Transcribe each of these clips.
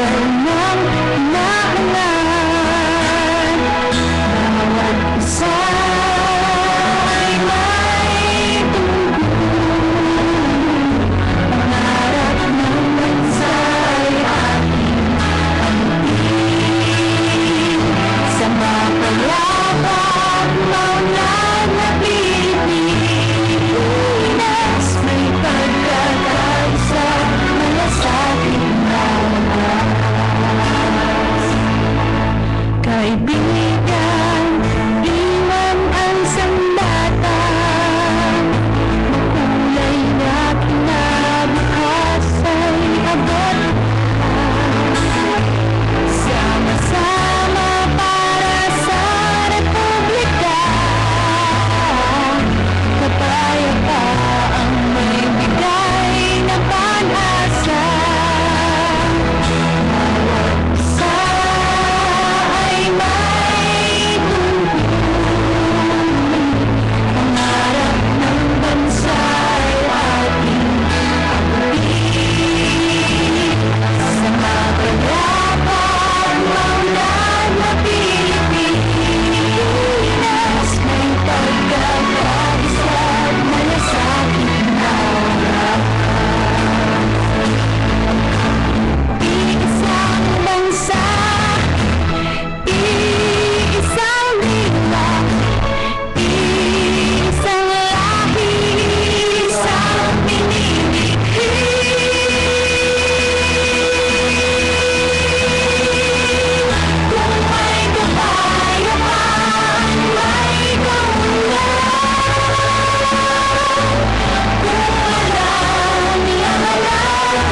ng hinahangan. Bawat isa ay may tungkulin. Pangarap ng bansa ay ating amutin. Sa mapayapang maunlad na Pilipinas, may pagkakaisa mula sa ating lakas. Kaibigan, iwan ang sandata. Makulay na kinabukasan, abot sama-sama para sa Republika. Kapayapaan may bigay na pag-asa. Bawat isa ay may tungkulin. Pangarap ng bansa ay ating abutin. Sa mapayapang maunlad na Pilipinas, may pagkakaisa mula sa ating lakas. Iisang bansa, iisang wika, isang lahi, isang pinilihi. Kung may kapayapaan, may kaunlaran. Kung walang laman,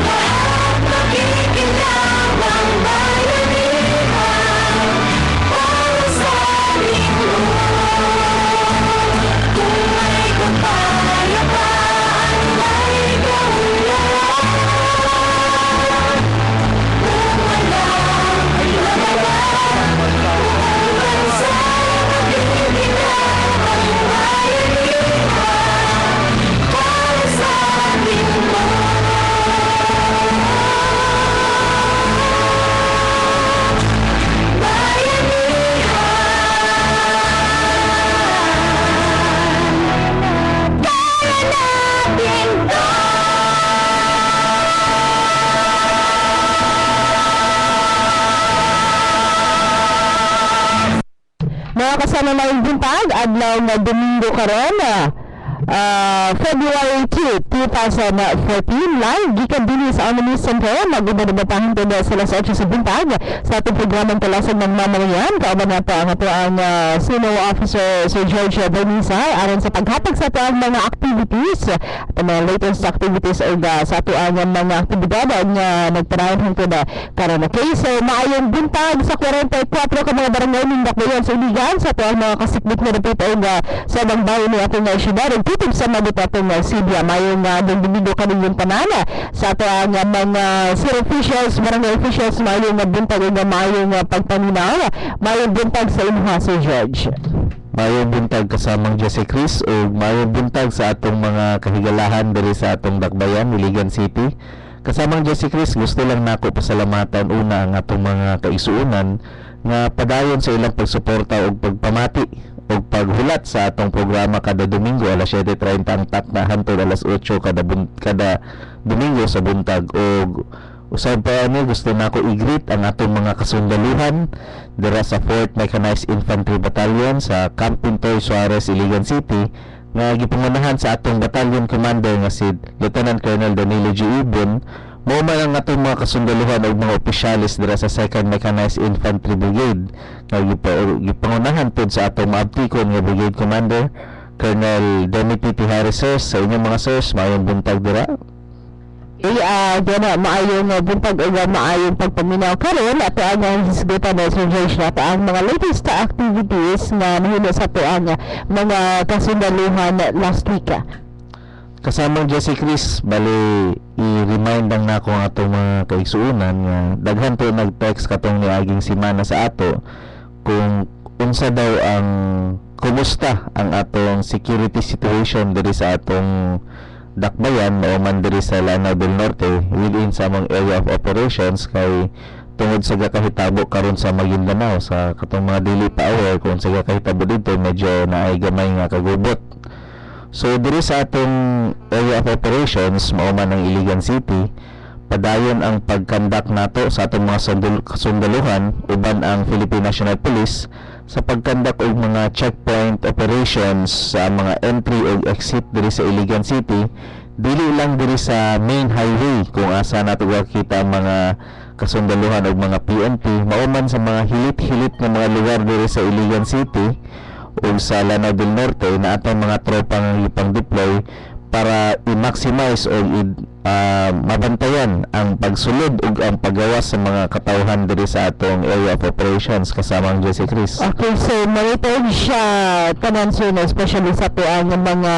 lahat makikinabang bayanihan para sa lingkod. Kung may kapayapaan, may kaunlaran. Kung walang laman, buong bansa makikinabang bayanihan para sa lingkod. Mga kasama na yung buntag, adlaw na Domingo karon, February 2, 2014, live gikan dinhi sa Harmony Center. Mag-ubad-ubatahan po na sila sa 8 sa buntag sa atong programang Talasag ng Mamamayan. Kauban na po ang ato ang Senior Officer Sir George Bernisay aron sa paghatag sa ato ang mga activities at ang mga latest activities o sa ato ang mga aktibidad nga nagtarayan hangtod karon. Okay, so maayong buntag sa 44 ka mga barangay ning dakbayan sa Iligan sa ato ang mga kasikbit na report o sa bang bayan ni atong syudad. Titib sa mabot atong Sibya mayong Domingo kanilang panana sa ato ang mga city officials, barangay officials, mayong buntag o mayong pagpaminaw, mayong buntag sa inyong Sir George. Mayong buntag kasamang Jose Chris o mayong buntag sa atong mga kahigalahan diri sa atong dakbayan, Iligan City. Kasamang Jose Chris, gusto lang nako pasalamatan una ang atong mga kaisuunan nga padayon sa ilang pagsuporta o pagpamati o paghulat sa atong programa kada Domingo alas 7:30 ang takna hantod alas 8 kada Domingo sa buntag. O usab pa ni gusto nako i-greet ang atong mga kasundaluhan dira sa 4th Mechanized Infantry Battalion sa Camp Pintoy, Suarez, Iligan City nga gipangunahan sa atong battalion commander nga si Lieutenant Colonel Danilo G. Ibon. Mao man ang atong mga kasundaluhan o mga opisyalis dira sa 2nd Mechanized Infantry Brigade nga gipangunahan pod sa atong maabtikon nga Brigade Commander Colonel Denny P. Harris. Sirs, sa inyong mga sirs, mayong buntag dira. Diyan maayong buntag o maayong pagpaminaw karon ato ang hisgutan na Sir George na ang mga latest activities na mahimo sa ato ang mga kasundaluhan last week. Kasamang Jesse Chris, bali i-remind lang na ako ang atong mga kaigsuunan nga daghan po nag-text katong niaging semana sa ato kung unsa daw ang kumusta ang atong security situation diri sa atong dakbayan o man diri sa Lanao del Norte within sa among area of operations kay tungod sa gakahitabo karon sa Maguindanao sa katong mga dili pa aware kung sa gakahitabo dito medyo naay gamay nga kagubot. So diri sa atong area of operations mao man ang Iligan City, padayon ang pagkandak nato sa atong mga sundaluhan uban ang Philippine National Police sa pagkandak og mga checkpoint operations sa mga entry ug exit diri sa Iligan City, dili lang diri sa main highway kung asa nato kita ang mga kasundaluhan og mga PNP, mao man sa mga hilit-hilit nga mga lugar diri sa Iligan City ug sa Lanao del Norte na atong mga tropa nga ipang deploy para i-maximize o mabantayan ang pagsulod ug ang paggawas sa mga katawhan diri sa atong area of operations kasama ang Jesse Chris. Okay, so monitored siya tanan sir, no, especially sa tuang mga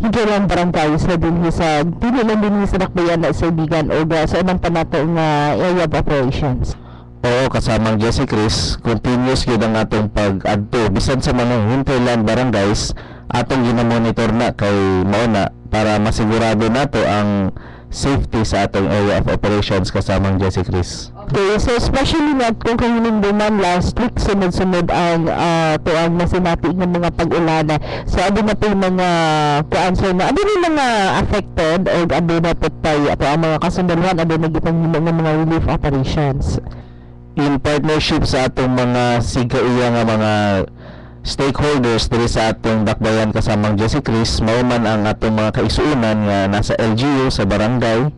higilang barangays na dinhi sa dili lang dinhi sa dakbayan na sa Bigan o sa ibang panato nga area of operations. Oo, kasamang Jesse Chris, continuous yun ang atong pag-adto bisan sa mga hinterland barangays atong ginamonitor na kay mauna para masigurado nato ang safety sa atong area of operations kasamang Jesse Chris. Okay, so especially na kung kahiling duman last week, sunod-sunod ang tuang masinati ng mga pag-ulana. So, ado na po yung mga kuanswer na, ado na mga affected o ado na po tayo ato ang mga kasundaluhan, ado na gitang mga relief operations. In partnership sa atong mga sigaiya nga mga stakeholders diri sa atong dakbayan kasamang Jesse Chris, mao man ang atong mga kaisuunan nga nasa LGU sa barangay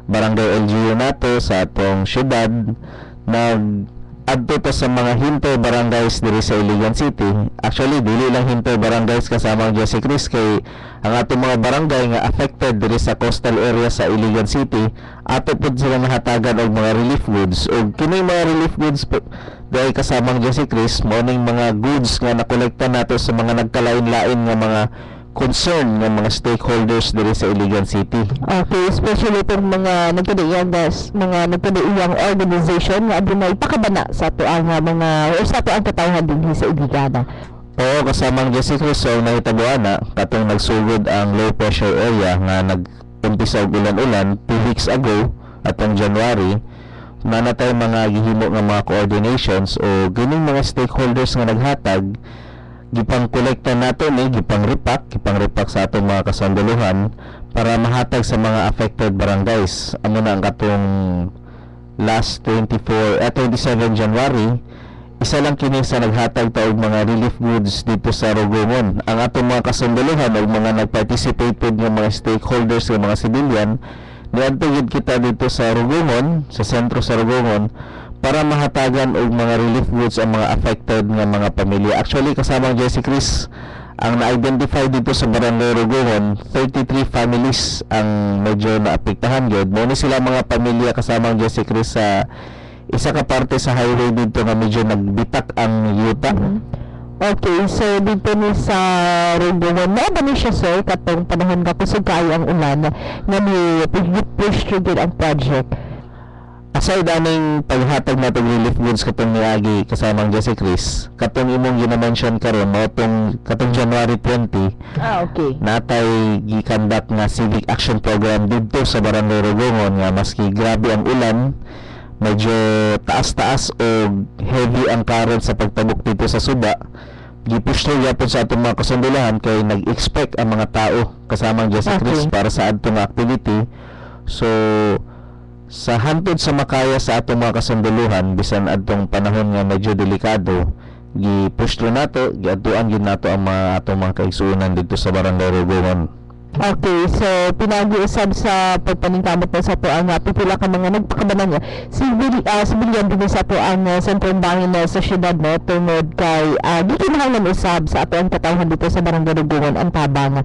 LGU nato sa atong syudad, nag-adto ta sa mga hintay barangays diri sa Iligan City. Actually dili lang hintay barangays kasamang Jesse Chris kay ang atong mga barangay nga affected diri sa coastal area sa Iligan City ato pud sila nahatagan og mga relief goods ug kini mga relief goods dahil kasamang Jesse Chris mao ning mga goods nga nakolekta nato sa mga nagkalain-lain nga mga concern ng mga stakeholders diri sa Iligan City. Okay, especially itong mga nagkadaiyang organization nga adunay pakabana sa tuang mga o sa tuang katawhan dinhi sa Iligan. Oo, kasamang Jesse Chris, so nahitabuan na katong nagsugod ang low pressure area nga nag-umpisa og ulan-ulan 2 weeks ago atong January, na natay mga gihimo nga mga coordinations o gining mga stakeholders nga naghatag gipang kolekta nato ni gipang repack sa atong mga kasundaluhan para mahatag sa mga affected barangays. Amo na ang katong last 27 January, isa lang kini sa naghatag ta og mga relief goods dito sa Rugomon. Ang atong mga kasundaluhan o mga nagparticipated nga mga stakeholders nga mga civilian niadtog kita dito sa Rugomon, sa sentro sa Rugomon para mahatagan og mga relief goods ang mga affected nga mga pamilya. Actually kasamang Jesse Chris, ang na-identify dito sa Barangay Rugomon, 33 families ang medyo naapektahan gyud. Mo ni sila mga pamilya kasamang Jesse Chris sa isa ka parte sa highway dito nga medyo nagbitak ang yuta. Okay, so dito ni sa Rugomon, na ba ni siya sir katong panahon ka kusog kaayo ang ulan nga ni push through ang project? Aside aning paghatag natong relief goods katong niagi kasamang Jesse Chris, katong imong gina-mention karon mao katong January 20, okay. natay gikandak nga civic action program dito sa Barangay Rugomon nga maski grabe ang ulan, medyo taas-taas o heavy ang current sa pagtabok dito sa suba, gipush through yapon sa atong mga kasundaluhan kay nag-expect ang mga tao kasamang Jesse Chris para sa adtong activity. So sa hantod sa makaya sa atong mga kasundaluhan bisan adtong panahon nga medyo delikado, gi-push through nato, giadtuan gid nato ang mga atong mga kaigsuonan dito sa Barangay Rugomon. Okay, so pinag-iusab sa pagpaningkamot na sa to ang pipila ka mga nagpakabanan niya sibilyan din sa to ang sentrong bangin sa syudad no tungod kay di kinahanglan usab sa ato ang katawhan dito sa Barangay Rugomon ang tabang.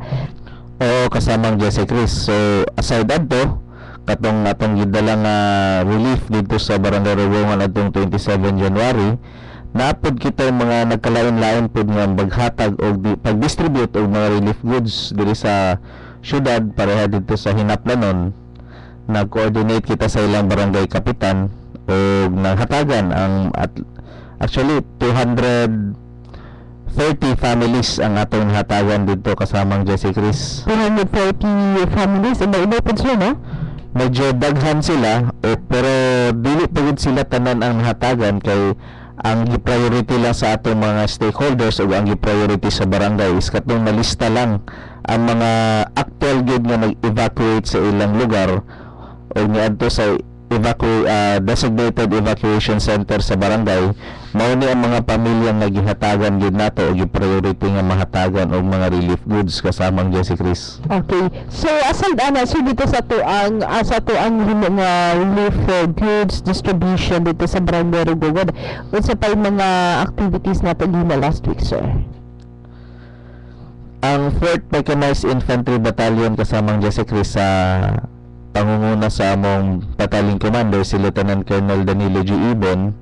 Oo, kasamang Jesse Chris. So aside adto katong atong gidala nga relief dito sa Barangay Rugomon atong 27 January, naapod kita yung mga nagkalain-lain pod nga maghatag o pag-distribute og mga relief goods diri sa syudad pareha dito sa Hinaplanon. Nag-coordinate kita sa ilang barangay kapitan o naghatagan ang actually 200 30 families ang atong hatagan dito kasamang Jesse Chris. 240 families in the Philippines, no? Medyo daghan sila pero dili pagod sila tanan ang hatagan kay ang gi-priority lang sa atong mga stakeholders o ang gi-priority sa barangay is katong nalista lang ang mga actual gid nga nag-evacuate sa ilang lugar o niadto sa designated evacuation center sa barangay. Mao ni ang mga pamilyang nagihatagan gid nato og gi-priority nga mahatagan og mga relief goods kasamang Jesse Chris. Okay. So aside ana so dito sa tuang himo nga relief goods distribution dito sa Barangay Rugugod. Unsa pa yung mga activities nato gina last week, sir? Ang 4th Mechanized Infantry Battalion kasamang Jesse Chris sa pangunguna sa among battalion commander si Lieutenant Colonel Danilo G. Ibon,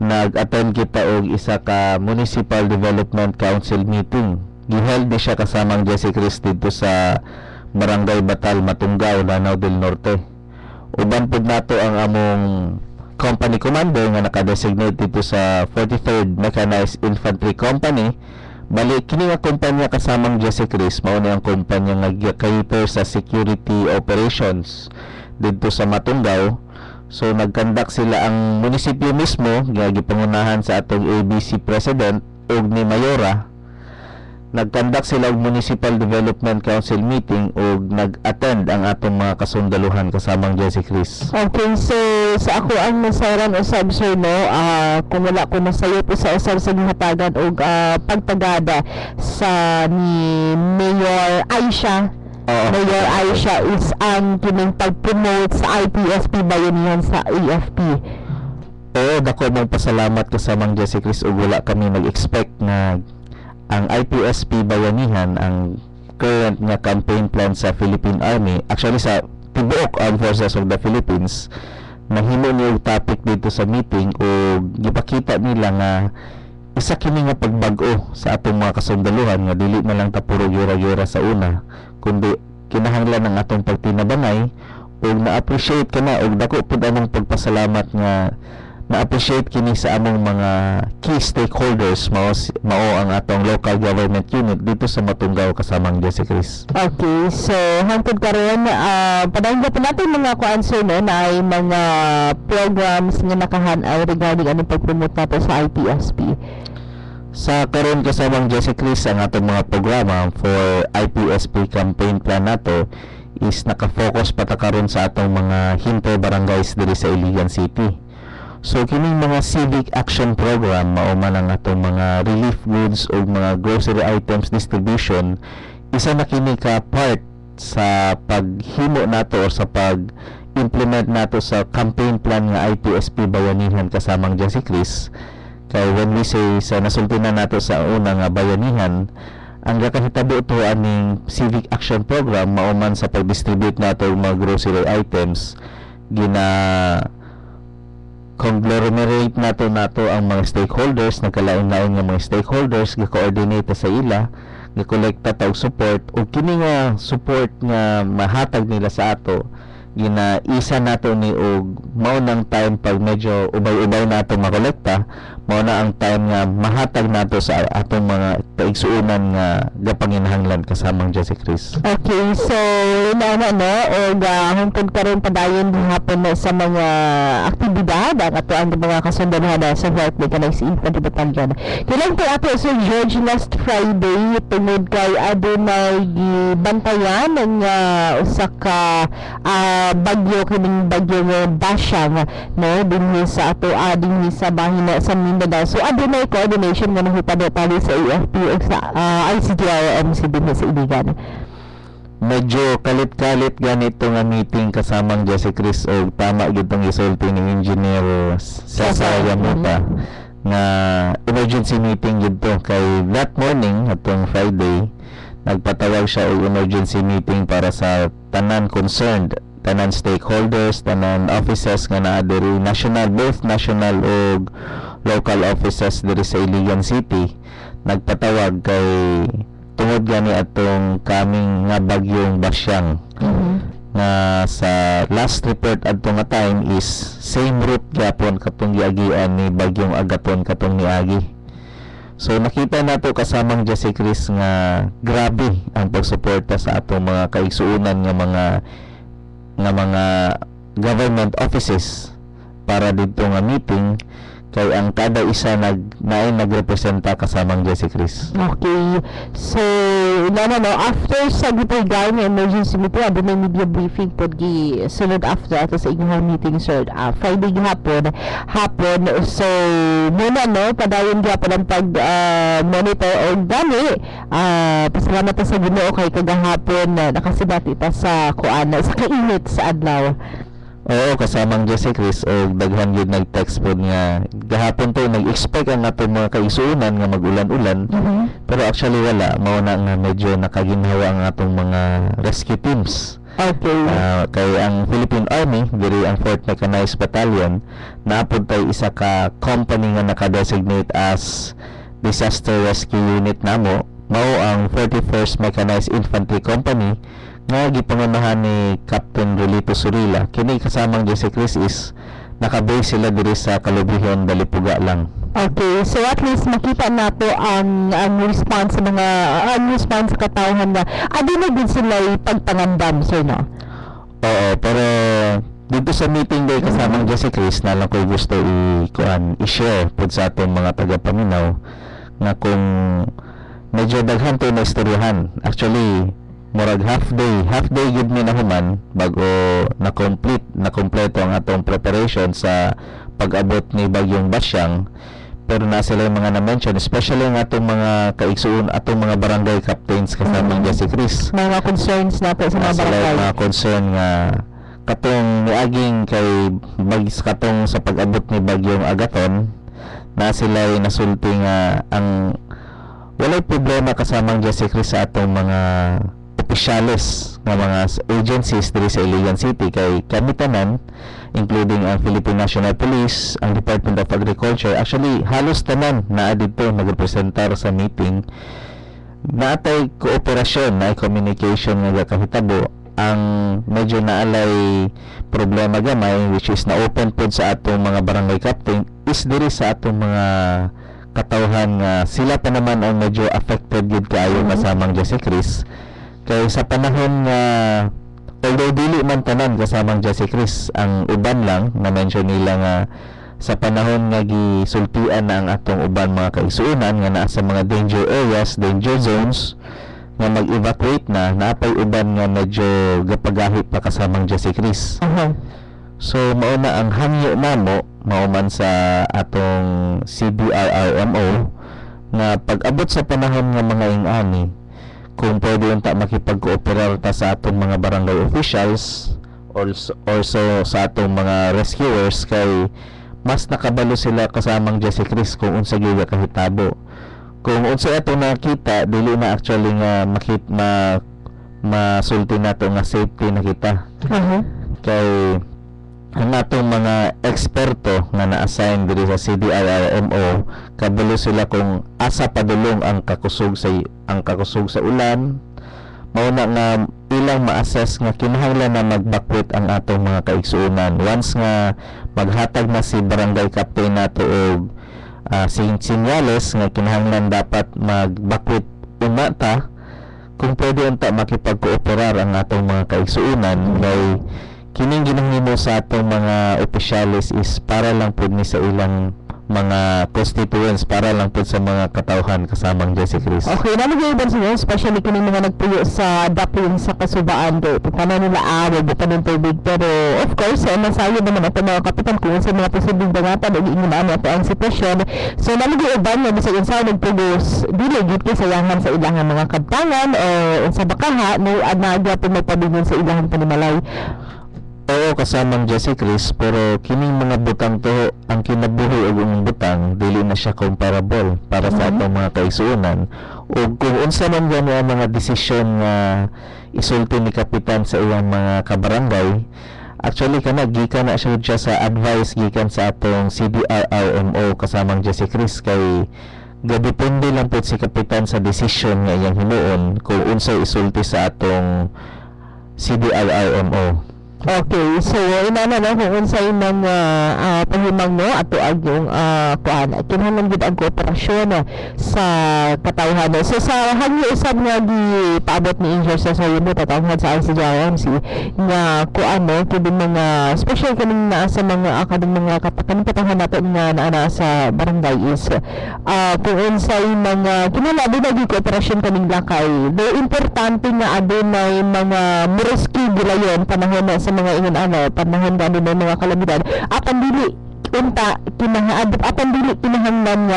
nag-attend kita og isa ka Municipal Development Council meeting. Giheld ni siya kasamang Jesse Chris dito sa Barangay Batal, Matunggaw, Lanao del Norte. Uban pud nato ang among company commander nga naka-designate dito sa 43rd Mechanized Infantry Company. Bali kini nga kumpanya kasamang Jesse Chris mao ni ang kumpanya nga gi-cater sa security operations dito sa Matunggaw. So nagkandak sila ang munisipyo mismo nga gipangunahan sa atong ABC President ug ni Mayora. Nagkandak sila og Municipal Development Council meeting ug nag-attend ang atong mga kasundaluhan kasamang Jesse Chris. Okay, so sa ako ang nasaran usab, sir, no, kung wala ko nasayop usab sa gihatagan og pagpagada sa ni Mayor Aisha. Mayor Aisha is ang kining pag-promote sa IPSP bayanihan sa AFP. Oo, dako mong pasalamat kasamang Jesse Chris ug wala kami nag-expect na ang IPSP Bayanihan ang current nga campaign plan sa Philippine Army, actually sa tibuok Armed Forces of the Philippines, nahimo niyo topic dito sa meeting o gipakita nila nga isa kini nga pagbag-o sa atong mga kasundaluhan nga dili na lang ta puro gyura-gyura sa una kundi kinahanglan ng atong pagtinabanay ug na-appreciate kana ug dako pud among pagpasalamat nga na-appreciate kini sa among mga key stakeholders mao ang atong local government unit dito sa Matunggaw kasamang Jesse Chris. Okay, so hangtod karon padayong pa natin mga answer no na ay mga programs nga nakahan-aw regarding ano pag-promote nato sa IPSP. Sa karon kasamang Jesse Chris ang atong mga programa for IPSP campaign plan nato is naka-focus pa ta karon sa atong mga hintay barangays diri sa Iligan City. So kining mga civic action program mao man ang atong mga relief goods o mga grocery items distribution, isa na kini ka part sa paghimo nato o sa pag-implement nato sa campaign plan nga IPSP Bayanihan kasamang Jesse Chris. Kay when we say sa nasulti na nato sa una nga bayanihan, ang gakahitabo to aning civic action program mao man sa pag-distribute nato og mga grocery items gina conglomerate nato ang mga stakeholders, nagkalain-lain nga mga stakeholders, ga-coordinate sa ila, ga-kolekta ta og support ug kini nga support nga mahatag nila sa ato gina-isa nato ni og mao nang time pag medyo ubay-ubay nato makolekta, mao na ang time nga mahatag nato sa atong mga taigsuonan nga gapanginahanglan kasamang Jesse Chris. Okay, so inaana no og hangtod karon padayon gihapon na sa mga aktibidad ang ato ang mga kasundaluhan sa Fort Mechanized Infantry Battalion. Kailan po ato Sir George last Friday tungod kay adunay gibantayan ng usa ka bagyo kining bagyo nga Basyang no dinhi sa ato dinhi sa bahina sa Mindanao. So adunay coordination nga nahitabo tali sa AFP ug sa ICTRMC dinhi sa Iligan. Medyo kalit-kalit ganito nga meeting kasamang Jesse Chris o tama gyud tong gisulti ni Engineer Cesar Yamuta nga emergency meeting gyud to kay that morning atong Friday nagpatawag siya og emergency meeting para sa tanan concerned, tanan stakeholders, tanan offices nga naa diri national, both national ug local offices diri sa Iligan City. Nagpatawag kay tungod gani atong kaming nga bagyong Basyang nga sa last report adto nga time is same route gyapon katong giagian ni bagyong Agaton katong niagi. So nakita nato kasamang Jesse Chris nga grabe ang pagsuporta sa atong mga kaigsuonan nga mga government offices para dito nga meeting, kay ang kada isa nagrepresenta kasamang Jesse Chris. Okay. So, after sa gipay nga emergency meeting, ado may media briefing po sunod after ato sa inyong meeting, sir. Friday hapon. So, muna, padayon gyapon ang pag-monitor o gani. Pasalamat ta sa Ginoo kay kagahapon nakasibati ta sa sa kainit sa adlaw. Oo, kasamang Jesse Chris o daghan yun nag-text po nga gahapon to nag-expect ang atong mga kaigsuonan nga mag-ulan-ulan, pero actually wala, mao na nga medyo nakaginhawa ang atong mga rescue teams. Okay. Kay ang Philippine Army diri ang 4th Mechanized Battalion naapod tay isa ka company nga naka-designate as disaster rescue unit namo, mao ang 41st Mechanized Infantry Company nga gipangunahan ni Captain Rolito Surila. Kini kasamang Jesse Chris is naka-base sila diri sa Calubihon, Dalipuga lang. Okay, so at least makita nato ang response sa mga response sa katawhan nga adi na din sila pagpangandam, sir, no? Oo, pero dito sa meeting day kasamang Jesse Chris na lang ko gusto i-share pud sa atong mga taga-paminaw nga kung medyo daghan to na istoryahan. Actually murag half day gud mi nahuman bago na-kompleto ang atong preparation sa pag-abot ni bagyong Basyang, pero na sila yung mga na-mention, especially ang atong mga kaigsuon, atong mga barangay captains kasamang Jesse Chris, mga concerns nato sa mga barangay, mga concern nga katong niaging kay katong sa pag-abot ni bagyong Agaton na sila ay nasulti nga ang walay problema kasamang Jesse Chris sa atong mga opisyales nga mga agencies diri sa Iligan City, kay kami tanan including ang Philippine National Police, ang Department of Agriculture, actually halos tanan naa dito nagrepresentar sa meeting, naatay kooperasyon na communication nga kahitabo. Ang medyo naalay problema gamay which is na open pod sa atong mga barangay captain is diri sa atong mga katawhan nga sila pa naman ang medyo affected gid kaayo kasamang Jesse Chris. Kay sa panahon nga although dili man tanan kasamang Jesse Chris, ang uban lang na mention nila nga sa panahon nga gisultian na ang atong uban mga kaigsuonan nga naa sa mga danger areas, danger zones, nga mag-evacuate na, napay uban nga medyo gapagahit pa kasamang Jesse Chris. So mauna ang hangyo namo mauman sa atong CDRRMO nga pag-abot sa panahon nga mga ingani, kung pwede unta makipag-cooperar ta sa atong mga barangay officials or so sa atong mga rescuers, kay mas nakabalo sila kasamang Jesse Chris kung unsa gyud kahitabo. Kung unsa ato nakita, dili na actually nga masulti nato nga safety na kita. Kay ang atong mga eksperto nga na-assign diri sa CDRRMO, kabalo sila kung asa padulong ang kakusog sa ulan, mao na nga ilang ma-assess nga kinahanglan na mag-backward ang atong mga kaigsuonan once nga maghatag na si barangay captain nato og sinyales nga kinahanglan dapat mag-backward umata, kung pwede unta makipag-cooperar ang atong mga kaigsuonan. Kay kining ginahimo sa atong mga opisyalis is para lang pud ni sa ilang mga constituents, para lang pud sa mga katawhan kasamang Jesse Chris. Okay, nalagay sa especially kining mga nagpuyo sa daping sa kasubaan kay tanan nila buta ng tubig, pero of course masayo naman ato mga kapitan kung sa mga posibleng bangatan o giingon ato ang sitwasyon. So nalagay uban nga bisag unsa nagpugos dili gid kay sayangan sa ilang mga kabtangan o sa bakaha no adnaga pud magpabingon sa ilang panimalay. Oo, kasamang Jesse Chris, pero kining mga butang to, ang kinabuhi og ang butang dili na siya comparable para sa atong mga kaigsuonan. O kung unsa man gani ang mga desisyon nga isulti ni kapitan sa iyang mga kabarangay, actually gikan na siya sa advice gikan sa atong CDRRMO kasamang Jesse Chris, kay gadepende lang pud si kapitan sa desisyon nga iyang himuon kung unsa isulti sa atong CDRRMO. Okay, so inana na kung unsay mga pahimang no ato ang yung kuan kinahanglan gid ang kooperasyon sa katawhan. So sa hangyo usab nga gipaabot ni Angel sa sayo mo tatawhan sa ICJRMC nga kuan no kini mga special kaning naa sa mga akadeng mga katawhan nato nga naa sa barangay is kung unsay mga kinahanglan na gid kooperasyon kaning lakay. Do importante nga adunay mga mureski gilayon panahon na sa mga ingon panahon gani ng mga kalamidad apan dili unta apan dili kinahanglan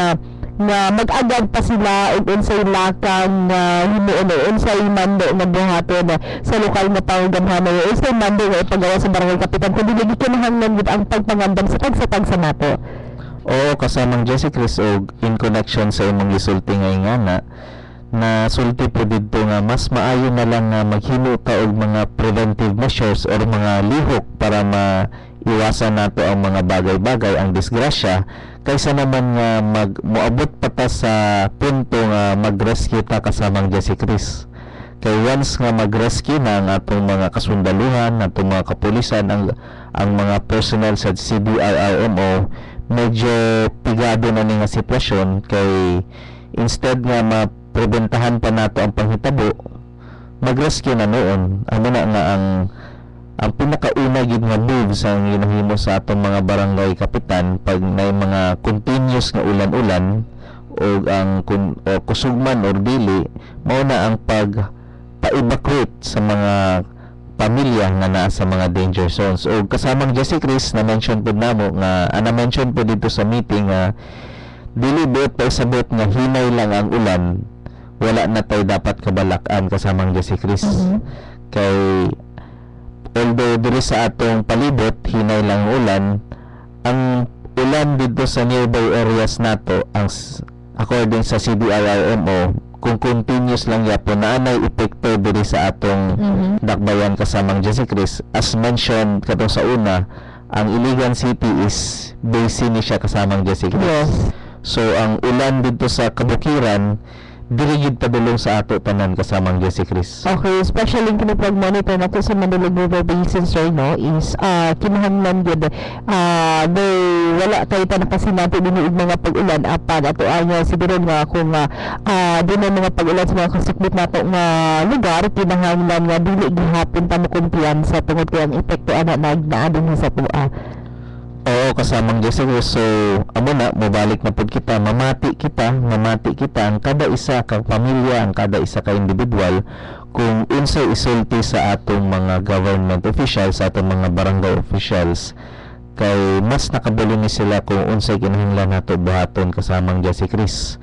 nga mag-agad pa sila og unsay lakang himuon unsay mando nga buhaton sa lokal nga panggamhanan unsay mando nga ipagawa sa barangay kapitan kundi dili kinahanglan gid ang pagpangandam sa tag sa nato. Oo, kasamang Jesse Chris og in connection sa imong gisulti nga ingana na sulti po dito nga mas maayo na lang nga maghimo ta og mga preventive measures or mga lihok para maiwasan nato ang mga bagay-bagay ang disgrasya kaysa naman nga moabot pa ta sa punto nga mag-rescue ta kasamang Jesse Chris. Kay once nga mag-rescue na ang atong mga kasundaluhan, atong mga kapulisan, ang mga personnel sa CDRRMO, medyo pigado na ni nga sitwasyon kay instead nga preventahan pa nato ang panghitabo mag-rescue na noon ano na nga ang pinakauna gid nga moves ang ginahimo sa atong mga barangay kapitan pag may mga continuous nga ulan-ulan o ang kusugman or dili mao na ang pa-evacuate sa mga pamilya nga naa sa mga danger zones o kasamang Jesse Chris na mention po namo nga na mention po dito sa meeting nga dili buot pa isabot nga hinay lang ang ulan wala na tayo dapat kabalakan kasamang Jesse Chris. Kay although diri sa atong palibot hinay lang ulan ang ulan dito sa nearby areas nato ang according sa CDRRMO kung continuous lang yapon na anay epekto diri sa atong dakbayan kasamang Jesse Chris as mentioned katong sa una ang Iligan City is basin ni siya kasamang Jesse Chris. Yes. So ang ulan dito sa kabukiran dili gid padulong sa ato tanan kasamang Jesse Chris. Okay, especially kung pag-monitor nato sa Manilog River Basin sir no is kinahanglan gid wala tayo ta nakasinati dinhi og mga pag-ulan apan ato anya siguro nga kung dinay mga pag-ulan sa mga kasukbit nato nga lugar kinahanglan nga dili gihapon ta mo kumpiyansa tungod kay ang epekto ana naa dinhi sa tuwa. Oo, kasamang Jesse Chris. So, amo na, mabalik na po kita, mamati kita ang kada isa ka pamilya, ang kada isa ka individual kung unsay isulti sa atong mga government officials, sa atong mga barangay officials kay mas nakabulo ni sila kung unsay kinahanglan nato buhaton kasamang Jesse Chris.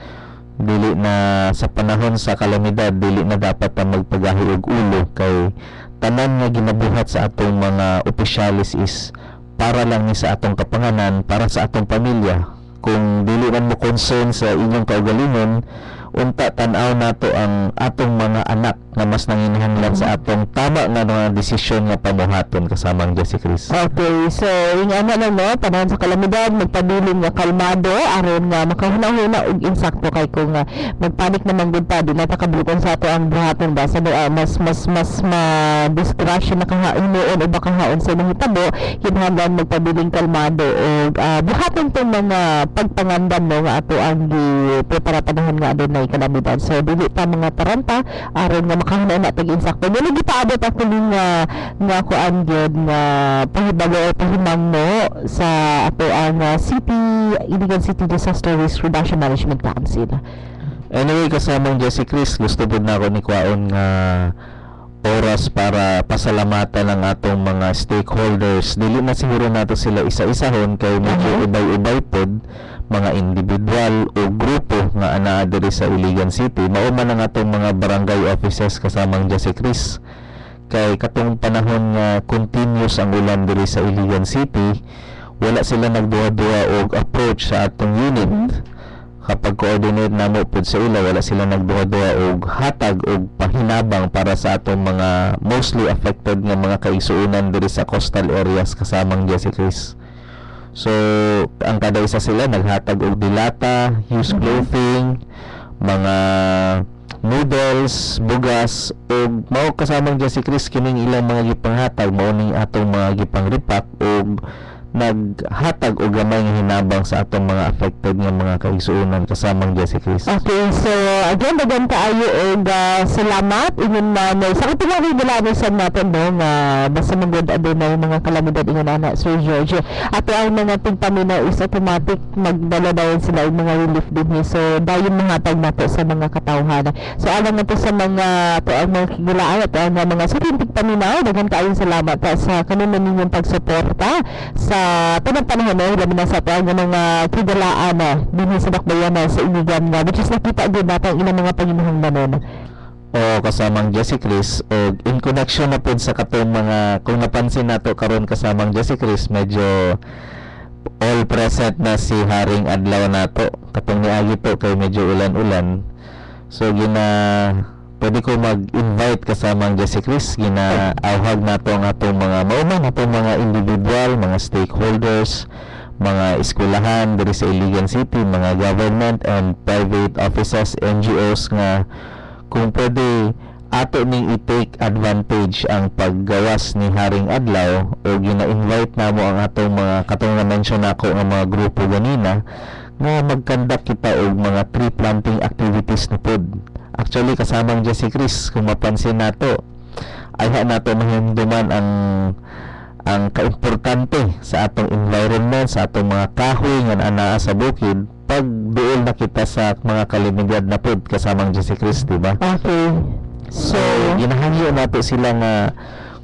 Dili na sa panahon sa kalamidad, dili na dapat ang magpagahi og ulo kay tanan nga ginabuhat sa atong mga opisyalis is para lang ni sa atong kapanganan, para sa atong pamilya. Kung dili man mo concern sa inyong kaugalingon, unta tan-aw nato ang atong mga anak nga mas nanginahanglan sa atong tama nga mga desisyon nga pamuhaton kasamang Jesse Chris. Okay, so yung lang no, panahon sa kalamidad, magpabiling nga kalmado aron nga makahuna-huna og insakto kay kung magpanik naman gud pa di na takabluton sa ato ang buhaton ba sa mas ma-discretion na kahainoon o baka haon sa mahitabo kinahanglan magpabiling kalmado og buhaton tong mga pagpangandam no nga ato ang prepara panahon nga adunay kalamidad. So dili pa mga taranta aron nga makahuna na tag insakto. Dili gipaabot ako nga kuan gyud nga pahibago o pahimangno sa ato ang Iligan City Disaster Risk Reduction Management Council. Anyway, kasamang Jesse Chris, gusto po na ako ni Kwaon nga oras para pasalamatan ang atong mga stakeholders. Dili na siguro nato sila isa-isahon kay medyo ubay-ubay pod mga individual o grupo nga anaa diri sa Iligan City. Mao man ang atong mga barangay offices kasamang Jesse Chris. Kay katong panahon nga continuous ang ulan diri sa Iligan City, wala sila nagduha-duha og approach sa atong unit. Kapag coordinate namo pud sa ila, wala sila nagduha-duha og hatag og pahinabang para sa atong mga mostly affected nga mga kaigsuonan diri sa coastal areas kasamang Jesse Chris. So, ang kada isa sila naghatag og dilata, used clothing, mga noodles, bugas ug mao kasamang dyan si Chris kining ilang mga gipanghatag mao ning atong mga gipang repack ug naghatag og gamay nga hinabang sa atong mga affected nga mga kaigsuonan kasamang dyan si Chris. Okay, so again, dagan kaayo og salamat ingon nanay. Sa katong mga gilano sa natin no nga basta magod adunay mga kalamidad ingon ana Sir George. Ato ang mga tigpaminaw is automatic magdala dayon sila og mga relief din. So dayon mahatag nato sa mga katawhan. So alang nato sa mga to ang mga gilaan at ang mga suking tigpaminaw, dagan kaayo salamat sa kanunay ninyong pagsuporta sa tanang panahon labi na sa ato ang mga kigalaan dinhi sa dakbayan sa Iligan which is nakita gyud nato ang ilang mga panginahanglanon. O kasamang Jesse Chris o in connection na pud sa katong mga kung napansin nato karon kasamang Jesse Chris medyo all present na si Haring adlaw nato katong niagi to kay medyo ulan-ulan so pwede ko mag-invite kasamang Jesse Chris ginaawhag nato ang atong mga mauman atong mga individual mga stakeholders mga eskwelahan diri sa Iligan City, mga government and private offices, NGOs nga kung pwede ato ning i-take advantage ang paggawas ni Haring Adlaw o gina-invite namo ang atong mga katong na-mention nako nga mga grupo ganina nga mag-conduct kita og mga tree planting activities na pod. Actually kasamang Jesse Chris kung mapansin nato ay nato mahinduman ang kaimportante sa atong environment, sa atong mga kahoy nga anaa sa bukid pag duol na kita sa mga kalimidad na pod kasamang Jesse Chris, di ba? Okay. So, ginahangyo nato sila nga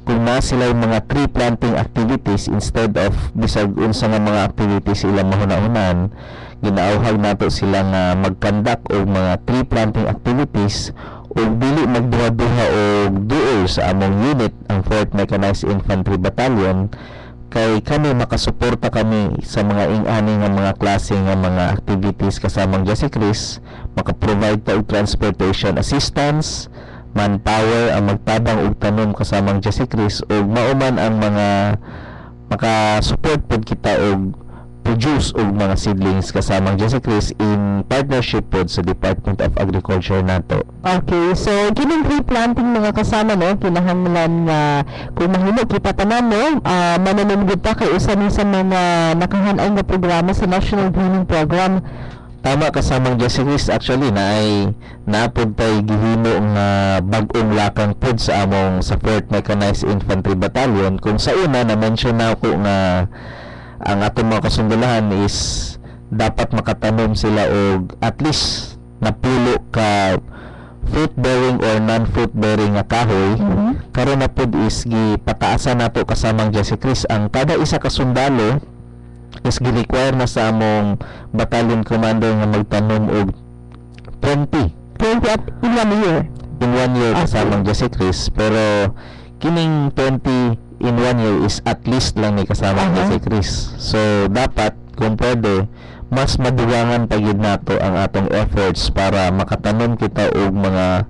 kung na sila yung mga tree planting activities instead of bisag unsa nga mga activities ilang mahuna-hunan, ginaawhag nato sila nga mag-conduct og mga tree planting activities ug dili magduha-duha og duol sa among unit ang 4th Mechanized Infantry Battalion kay kami makasuporta kami sa mga ing-ani nga mga klase nga mga activities kasamang Jesse Chris, maka-provide ta og transportation assistance, manpower ang magtabang og tanom kasamang Jesse Chris ug mauman ang mga maka-support pod kita og produce og mga seedlings kasamang Jesse Chris in partnership pod sa Department of Agriculture nato. Okay, so kining tree planting mga kasama no, kinahanglan nga kung mahimo kita tanan no, mananumgid ta kay usa ni sa mga nakahan-ay nga programa sa National Greening Program. Tama kasamang Jesse Chris, actually naapod tay gihimo nga bag-ong lakang pod sa among sa 4th Mechanized Infantry Battalion kung sa una na mention na ako nga ang atong mga kasundulahan is dapat makatanom sila og at least napulo ka fruit bearing or non fruit bearing nga kahoy. Karon na pod is gipataasan nato kasamang Jesse Chris ang kada isa ka sundalo is gi-require na sa among battalion commander nga magtanom og 20 at in 1 year. in 1 year kasamang Jesse Chris, pero kining 20 in 1 year is at least lang ni kasamang Jesse Chris. So dapat kung pwede mas madugangan pagid nato ang atong efforts para makatanom kita og mga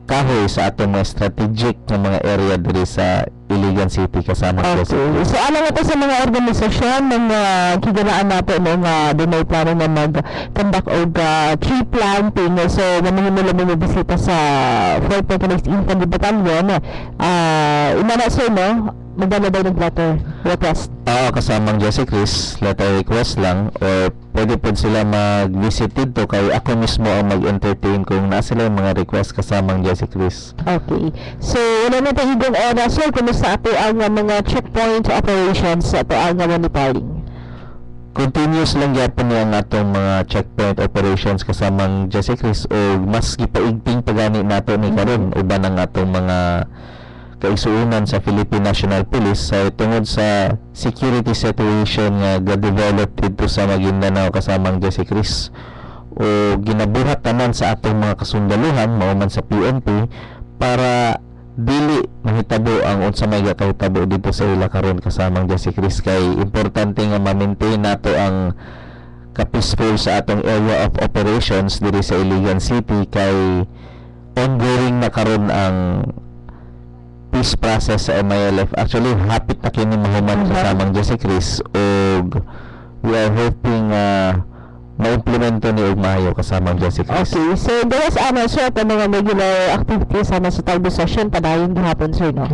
kahoy sa atong mga strategic nga mga area diri sa Iligan City kasama sa Okay. So alam nga sa mga organisasyon mga kiganaan nato no nga dunay plano nga mag-conduct og tree planting. So mamahimo lang mo bisita sa 4th Mechanized Infantry Battalion. Inana sir no, magdala daw ng letter request. Kasamang Jesse Chris, letter request lang or pwede po sila mag-visit dito kay ako mismo ang mag-entertain kung nasa sila yung mga request kasamang Jesse Chris. Okay. So wala na tayong higong oras sir kung sa ato ang mga checkpoint operations sa ato ang monitoring. Continuous lang gyapon niya ang atong mga checkpoint operations kasamang Jesse Chris o mas gipaigting pagani nato ni karon uban ang atong mga kaigsuonan sa Philippine National Police sa tungod sa security situation nga ga-develop dito sa Maguindanao kasamang Jesse Chris o ginabuhat tanan sa atong mga kasundaluhan mao man sa PNP para dili mahitabo ang unsa may gakahitabo dito sa ila karon kasamang Jesse Chris kay importante nga ma-maintain nato ang ka-peaceful sa atong area of operations diri sa Iligan City kay ongoing na karon ang peace process sa MILF. Actually hapit na kini mahuman kasamang Jesse Chris og we are hoping ma-implement komento ni Ugmayo kasama Jesse Chris. Okay, so there's sir, ang mga regular activities sana sa Taibo session padayon gihapon sir, no?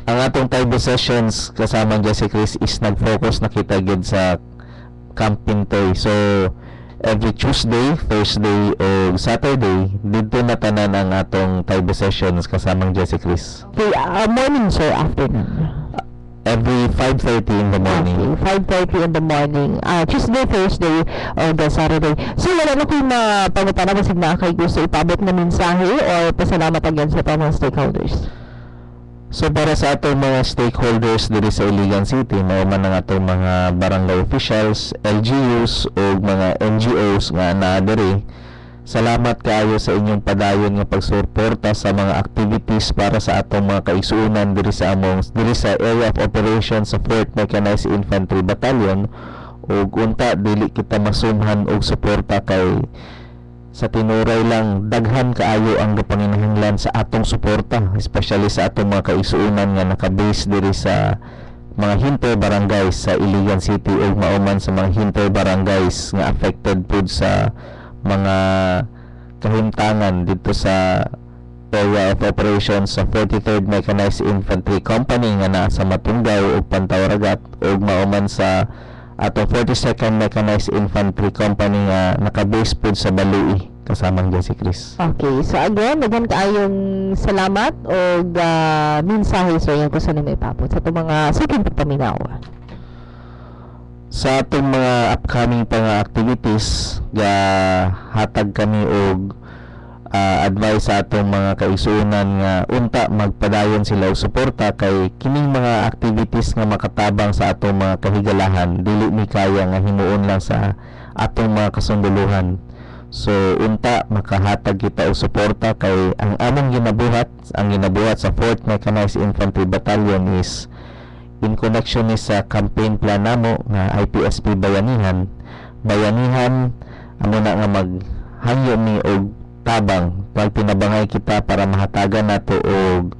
Ang atong Taibo sessions kasama Jesse Chris is nag-focus na kita gid sa Camp Pintoy. So every Tuesday, Thursday o Saturday dito na tanan ang atong Taibo sessions kasama Jesse Chris. Okay, morning sir, afternoon. Every 5:30 in the morning. Okay, 5:30 in the morning. Tuesday, Thursday, o the Saturday. So, wala na kung pangutana basig na kay gusto ipabot na mensahe or pasalamat again sa mga stakeholders. So para sa atong mga stakeholders diri sa Iligan City, mao man ang atong mga barangay officials, LGUs o mga NGOs nga naa diri. Salamat kaayo sa inyong padayon nga pagsuporta sa mga activities para sa atong mga kaigsuonan diri sa Area of Operations sa 4th Mechanized Infantry Battalion, ug unta dili kita masumhan og suporta kay sa tinuray lang daghan kaayo ang gapanginahanglan sa atong suporta, especially sa atong mga kaigsuonan nga naka-base diri sa mga hinter barangays sa Iligan City ug mauman sa mga hinter barangays nga affected pud sa mga kahimtangan dito sa Area of Operations sa 43rd Mechanized Infantry Company nga naa sa Matunggaw ug Pantawaragat ug mauman sa atong 42nd Mechanized Infantry Company nga naka-base pud sa Balui kasamang Jesse Chris. Okay, so again, daghan kaayong salamat o mensahe sa iyong kusa may ipapot sa itong mga second paminaw. Sa atong mga upcoming pa nga activities, hatag kami og advice sa atong mga kaigsuonan nga unta magpadayon sila og suporta kay kining mga activities nga makatabang sa atong mga kahigalahan dili mi kaya nga himuon lang sa atong mga kasunduluhan. So unta makahatag kita og suporta kay ang among ginabuhat sa 4th Mechanized Infantry Battalion is in connection ni sa campaign plan namo nga IPSP Bayanihan amo na nga maghangyo ni og tabang pag pinabangay kita para mahatagan nato og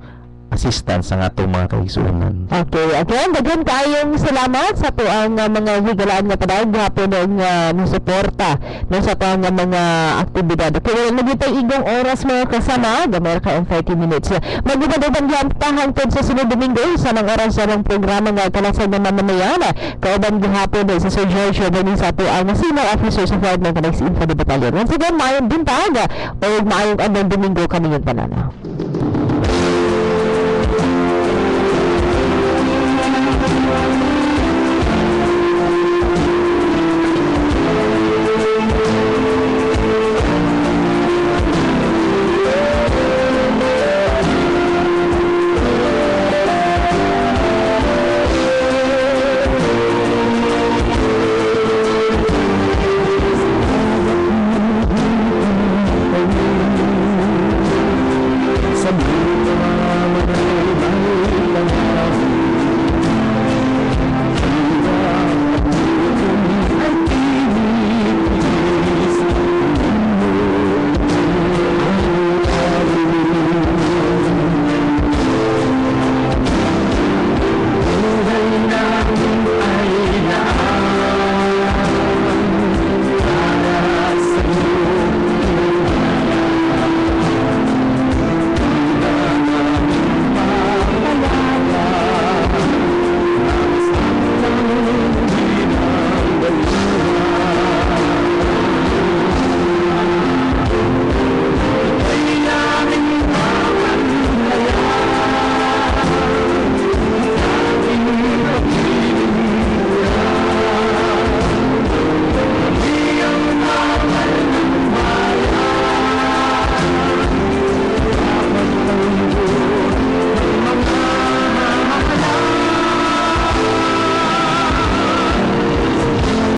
assistance sa atong mga kaigsuonan. Okay, again, daghan kaayong salamat sa tuang mga higalaan nga padayon gahapon og musuporta no sa tuang mga aktibidad. Kaya nagitay igong oras mga kasama, gamay ka 30 minutes. Magubad-ubad yan hangtod sa sunod Domingo sa nang oras sa ng programa nga kalasag na mamamayan. Kauban gahapon sa Sir George Rodney sa tuang senior officer sa 4th Mechanized Infantry Battalion. Once again, maayong bintag o maayong andang Domingo kami yung panana.